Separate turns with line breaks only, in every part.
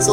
So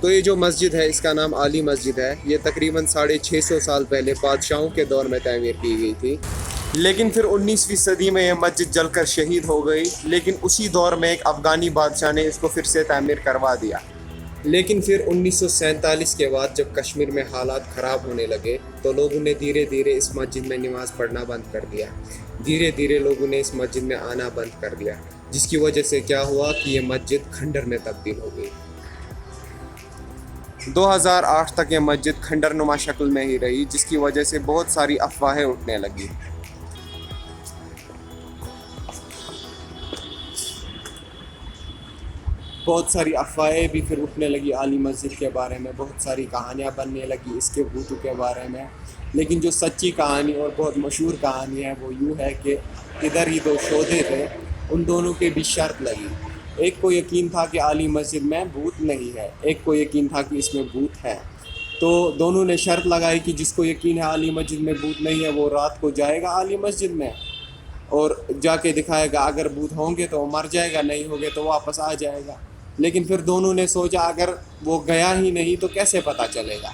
تو یہ جو مسجد ہے اس کا نام عالی مسجد ہے. یہ تقریباً 650 سال پہلے بادشاہوں کے دور میں تعمیر کی گئی تھی. لیکن پھر 19ویں صدی میں یہ مسجد جل کر شہید ہو گئی. لیکن اسی دور میں ایک افغانی بادشاہ نے اس کو پھر سے تعمیر کروا دیا. لیکن پھر 1947 کے بعد جب کشمیر میں حالات خراب ہونے لگے تو لوگوں نے دھیرے دھیرے اس مسجد میں نماز پڑھنا بند کر دیا. دھیرے دھیرے لوگوں نے اس مسجد میں آنا بند کر دیا، جس کی وجہ سے کیا ہوا کہ یہ مسجد کھنڈر میں تبدیل ہو گئی. 2008 تک یہ مسجد کھنڈر نما شکل میں ہی رہی، جس کی وجہ سے بہت ساری افواہیں اٹھنے لگی. بہت ساری افواہیں بھی پھر اٹھنے لگی عالی مسجد کے بارے میں. بہت ساری کہانیاں بننے لگی اس کے بھوتوں کے بارے میں. لیکن جو سچی کہانی اور بہت مشہور کہانی ہے وہ یوں ہے کہ ادھر ہی 2 شودے تھے، ان دونوں کے بھی شرط لگی. ایک کو یقین تھا کہ عالی مسجد میں بھوت نہیں ہے، ایک کو یقین تھا کہ اس میں بھوت ہے. تو دونوں نے شرط لگائی کہ جس کو یقین ہے عالی مسجد میں بھوت نہیں ہے وہ رات کو جائے گا عالی مسجد میں اور جا کے دکھائے گا. اگر بھوت ہوں گے تو وہ مر جائے گا، نہیں ہوں گے تو واپس آ جائے گا. لیکن پھر دونوں نے سوچا اگر وہ گیا ہی نہیں تو کیسے پتہ چلے گا.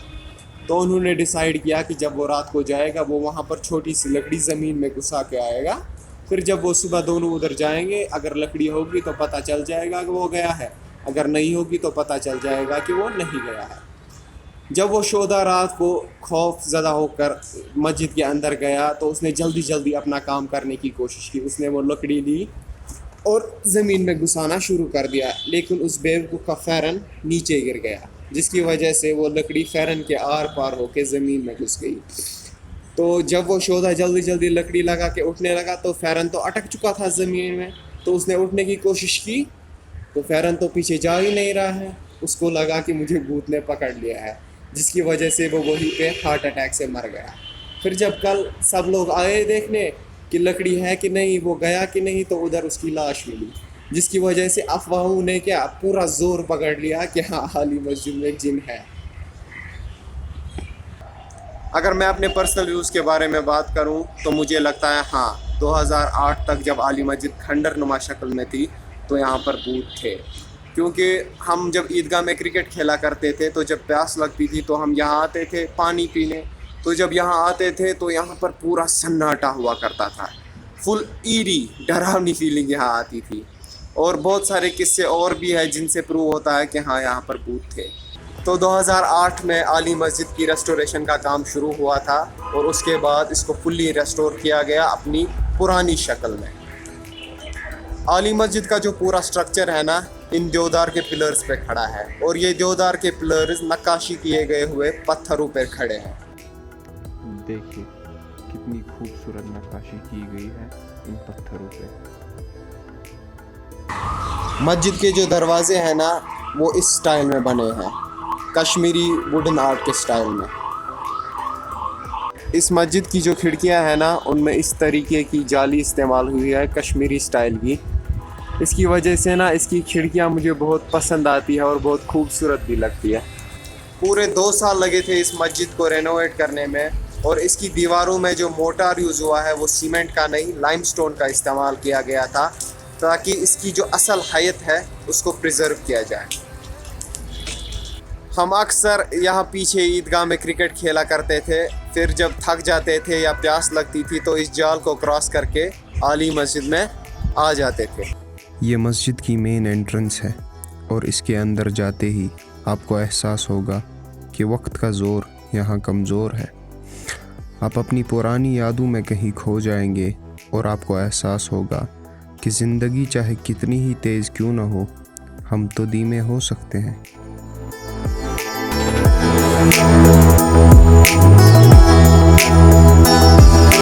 تو انہوں نے ڈیسائیڈ کیا کہ جب وہ رات کو جائے گا وہ وہاں پر چھوٹی سی لکڑی زمین میں گھسا کے آئے گا. پھر جب وہ صبح دونوں ادھر جائیں گے، اگر لکڑی ہوگی تو پتہ چل جائے گا کہ وہ گیا ہے، اگر نہیں ہوگی تو پتہ چل جائے گا کہ وہ نہیں گیا ہے. جب وہ شودہ رات کو خوف زدہ ہو کر مسجد کے اندر گیا تو اس نے جلدی جلدی اپنا کام کرنے کی کوشش کی. اس نے وہ لکڑی لی اور زمین میں گھسانا شروع کر دیا. لیکن اس بیوقوف کا فیرن نیچے گر گیا، جس کی وجہ سے وہ لکڑی فیرن کے آر پار ہو کے زمین میں گھس گئی. تو جب وہ شودہ جلدی جلدی لکڑی لگا کے اٹھنے لگا تو فیرن تو اٹک چکا تھا زمین میں. تو اس نے اٹھنے کی کوشش کی تو فیرن تو پیچھے جا ہی نہیں رہا ہے. اس کو لگا کہ مجھے بھوت نے پکڑ لیا ہے، جس کی وجہ سے وہ وہیں پہ ہارٹ اٹیک سے مر گیا. پھر جب کل سب لوگ آئے دیکھنے کہ لکڑی ہے کہ نہیں، وہ گیا کہ نہیں، تو ادھر اس کی لاش ملی. جس کی وجہ سے افواہوں نے کیا پورا زور پکڑ لیا کہ ہاں عالی مسجد میں جن ہے. اگر میں اپنے پرسنل ویوز کے بارے میں بات کروں تو مجھے لگتا ہے ہاں 2008 تک جب عالی مسجد کھنڈر نما شکل میں تھی تو یہاں پر بھوت تھے. کیونکہ ہم جب عیدگاہ میں کرکٹ کھیلا کرتے تھے تو جب پیاس لگتی تھی تو ہم یہاں آتے تھے پانی پینے. تو جب یہاں آتے تھے تو یہاں پر پورا سناٹا ہوا کرتا تھا، فل ایری ڈراؤنی فیلنگ یہاں آتی تھی. اور بہت سارے قصے اور بھی ہیں جن سے پروو ہوتا ہے کہ ہاں یہاں پر بھوت تھے. تو 2008 میں عالی مسجد کی ریسٹوریشن کا کام شروع ہوا تھا اور اس کے بعد اس کو فلی ریسٹور کیا گیا اپنی پرانی شکل میں. عالی مسجد کا جو پورا سٹرکچر ہے نا ان دیودار کے پلرز پہ کھڑا ہے، اور یہ دیودار کے پلرز نقاشی کیے گئے ہوئے پتھروں پہ کھڑے ہیں.
دیکھیے کتنی خوبصورت نقاشی کی گئی ہے ان پتھروں پہ.
مسجد کے جو دروازے ہیں نا وہ اس سٹائل میں بنے ہیں، کشمیری ووڈن آرٹ کے سٹائل میں. اس مسجد کی جو کھڑکیاں ہیں نا ان میں اس طریقے کی جالی استعمال ہوئی ہے کشمیری سٹائل کی. اس کی وجہ سے نا اس کی کھڑکیاں مجھے بہت پسند آتی ہے اور بہت خوبصورت بھی لگتی ہے. پورے 2 سال لگے تھے اس مسجد کو رینوویٹ کرنے میں, اور اس کی دیواروں میں جو موٹار یوز ہوا ہے وہ سیمنٹ کا نہیں لائم سٹون کا استعمال کیا گیا تھا, تاکہ اس کی جو اصل حیت ہے اس کو پریزرو کیا جائے. ہم اکثر یہاں پیچھے عیدگاہ میں کرکٹ کھیلا کرتے تھے, پھر جب تھک جاتے تھے یا پیاس لگتی تھی تو اس جال کو کراس کر کے عالی مسجد میں آ جاتے تھے.
یہ مسجد کی مین انٹرنس ہے اور اس کے اندر جاتے ہی آپ کو احساس ہوگا کہ وقت کا زور یہاں کمزور ہے. آپ اپنی پرانی یادوں میں کہیں کھو جائیں گے اور آپ کو احساس ہوگا کہ زندگی چاہے کتنی ہی تیز کیوں نہ ہو, ہم تو دھیمے ہو سکتے ہیں.